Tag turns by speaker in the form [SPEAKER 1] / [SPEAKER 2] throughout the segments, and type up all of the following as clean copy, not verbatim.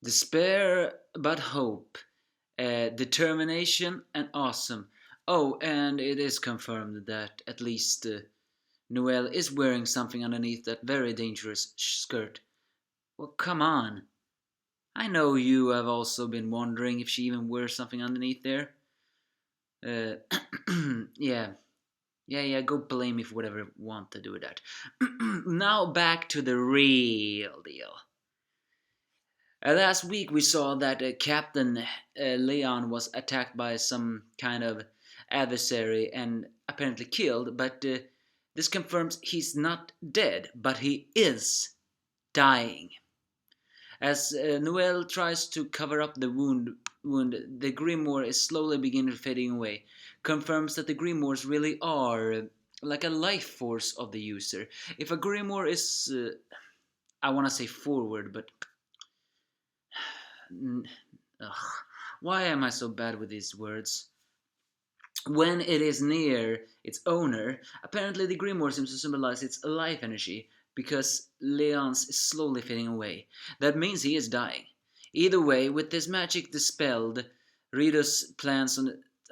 [SPEAKER 1] Despair but hope, determination and awesome. Oh, and it is confirmed that at least Noelle is wearing something underneath that very dangerous skirt. Well, come on. I know you have also been wondering if she even wears something underneath there. Uh, yeah, yeah, go blame me for whatever you want to do with that. Now back to the real deal. Last week we saw that Captain Leon was attacked by some kind of adversary and apparently killed, but this confirms he's not dead, but he is dying. As Noel tries to cover up the wound, the Grimoire is slowly beginning fading away. Confirms that the Grimoires really are like a life force of the user. If a Grimoire is, I want to say forward, but ugh, why am I so bad with these words? When it is near its owner, apparently the Grimoire seems to symbolize its life energy, because Leon's is slowly fading away. That means he is dying. Either way, with this magic dispelled, Ritos plans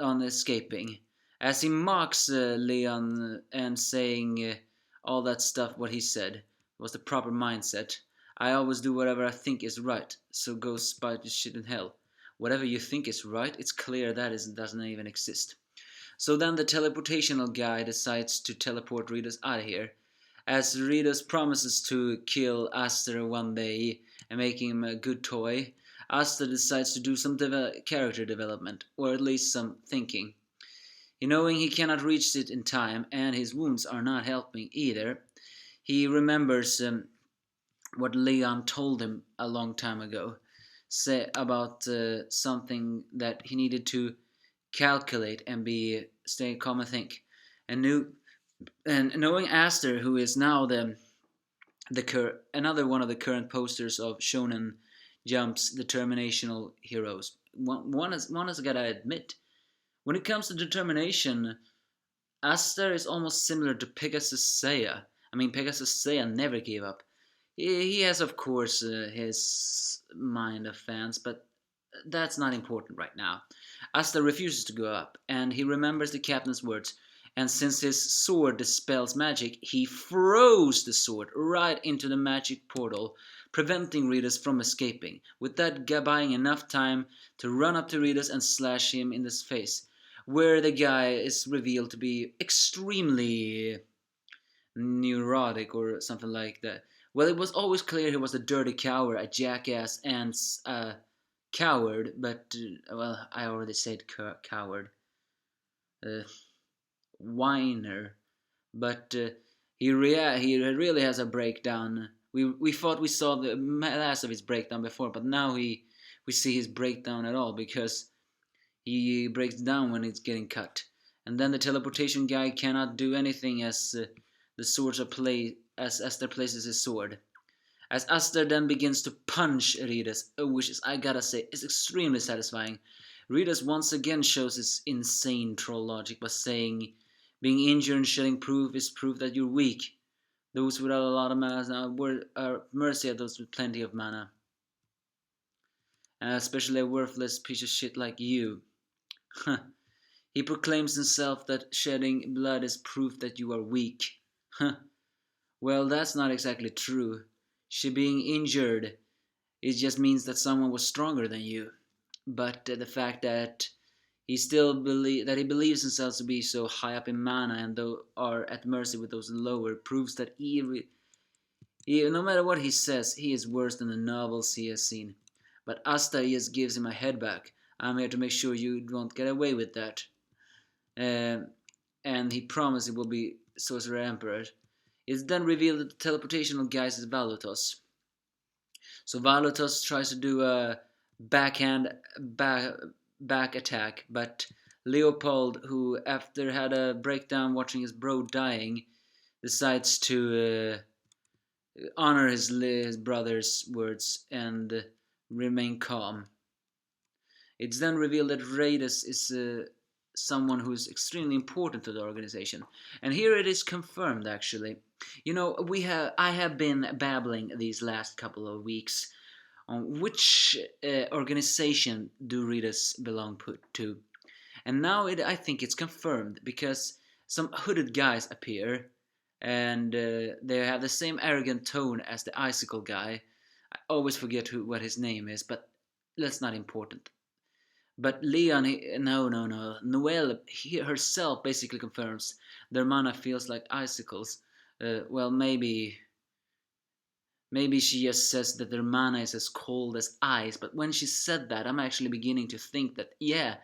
[SPEAKER 1] on escaping. As he mocks Leon and saying all that stuff, what he said was the proper mindset. I always do whatever I think is right, so go spite your shit in hell. Whatever you think is right, it's clear that doesn't even exist. So then the teleportational guy decides to teleport Ritos out of here. As Ritos promises to kill Aster one day and make him a good toy, Aster decides to do some character development, or at least some thinking. Knowing he cannot reach it in time, and his wounds are not helping either, he remembers what Leon told him a long time ago, say about something that he needed to calculate and stay calm and think. And knowing Aster, who is now another one of the current posters of Shonen Jump's determinational heroes. One has got to admit, when it comes to determination, Aster is almost similar to Pegasus Seiya. I mean, Pegasus Seiya never gave up. He has, of course, his mind of fans, but that's not important right now. Asta refuses to go up, and he remembers the captain's words. And since his sword dispels magic, he throws the sword right into the magic portal, preventing Ritos from escaping, with that buying enough time to run up to Ritos and slash him in the face, where the guy is revealed to be extremely neurotic or something like that. Well, it was always clear he was a dirty coward, a jackass, and a coward, but, well, I already said coward. Uh, Whiner. But he really has a breakdown. We thought we saw the last of his breakdown before, but now we see his breakdown at all, because he breaks down when it's getting cut. And then the teleportation guy cannot do anything as the swords are play as Aster places his sword. As Aster then begins to punch Ritos, which is, I gotta say, is extremely satisfying. Ritos once again shows his insane troll logic by saying, being injured and shedding proof is proof that you're weak. Those without a lot of mana are mercy at those with plenty of mana. Especially a worthless piece of shit like you. He proclaims himself that shedding blood is proof that you are weak. Well, that's not exactly true. She being injured, it just means that someone was stronger than you. But the fact that he believes himself to be so high up in mana and are at mercy with those lower proves that no matter what he says, he is worse than the novels he has seen. But Asta just gives him a head back. I'm here to make sure you don't get away with that. And he promised it will be Sorcerer Emperor. It's then revealed that the teleportational guy is Valutos. So Valutos tries to do a back attack, but Leopold, who after had a breakdown watching his bro dying, decides to honor his brother's words and remain calm. It's then revealed that Raidus is someone who is extremely important to the organization, and here it is confirmed. Actually, I have been babbling these last couple of weeks on which organization do readers belong to. And now I think it's confirmed because some hooded guys appear and they have the same arrogant tone as the icicle guy. I always forget what his name is, but that's not important. But Leon, no. Noelle herself basically confirms their mana feels like icicles. Well, maybe she just says that their mana is as cold as ice. But when she said that, I'm actually beginning to think that yeah,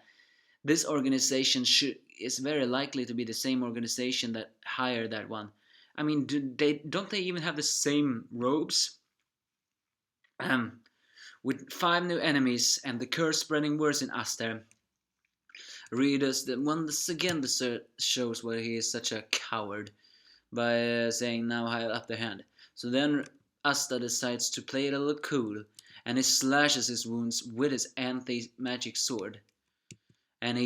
[SPEAKER 1] this organization is very likely to be the same organization that hired that one. I mean, don't they even have the same robes? With 5 new enemies and the curse spreading worse in Aster, readers that once again shows why he is such a coward by saying now I have upper hand. So then Asta decides to play it a little cool, and he slashes his wounds with his anti-magic sword. And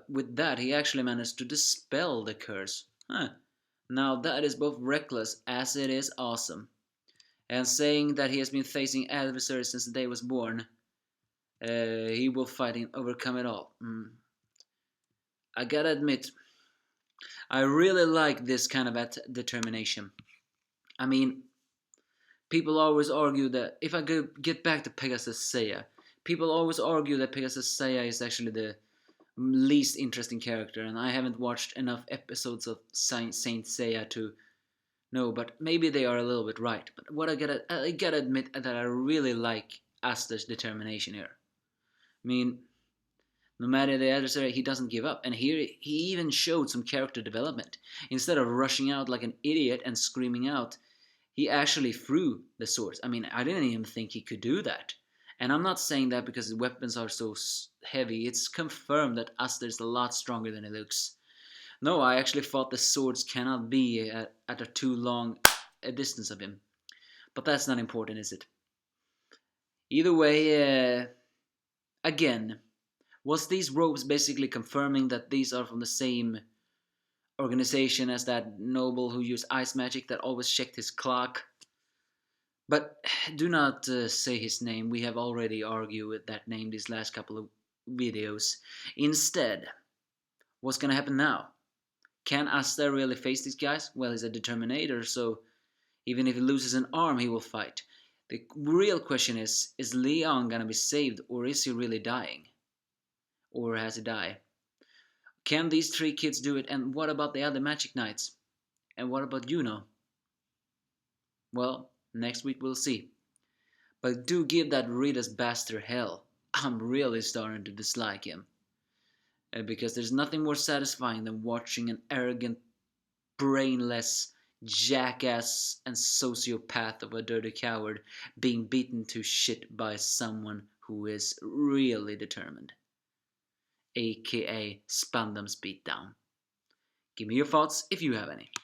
[SPEAKER 1] with that he actually managed to dispel the curse. Huh. Now that is both reckless as it is awesome. And saying that he has been facing adversaries since the day he was born, he will fight and overcome it all. I gotta admit, I really like this kind of determination. I mean, people always argue that if I get back to Pegasus Seiya, people always argue that Pegasus Seiya is actually the least interesting character, and I haven't watched enough episodes of Saint Seiya to know, but maybe they are a little bit right. But I gotta admit that I really like Aster's determination here. I mean, no matter the adversary, he doesn't give up. And here he even showed some character development. Instead of rushing out like an idiot and screaming out, he actually threw the swords. I mean, I didn't even think he could do that. And I'm not saying that because the weapons are so heavy. It's confirmed that Aster is a lot stronger than he looks. No, I actually thought the swords cannot be at a too long a distance of him. But that's not important, is it? Either way, again, was these robes basically confirming that these are from the same organization as that noble who used ice magic that always checked his clock? But do not say his name. We have already argued with that name these last couple of videos. Instead, what's gonna happen now? Can Asta really face these guys? Well, he's a Determinator, so even if he loses an arm, he will fight. The real question is Leon gonna be saved, or is he really dying? Or has he died? Can these 3 kids do it? And what about the other Magic Knights? And what about Yuno? Well, next week we'll see. But do give that Ritas bastard hell. I'm really starting to dislike him. Because there's nothing more satisfying than watching an arrogant, brainless, jackass and sociopath of a dirty coward being beaten to shit by someone who is really determined. AKA Spandam's beatdown. Give me your thoughts if you have any.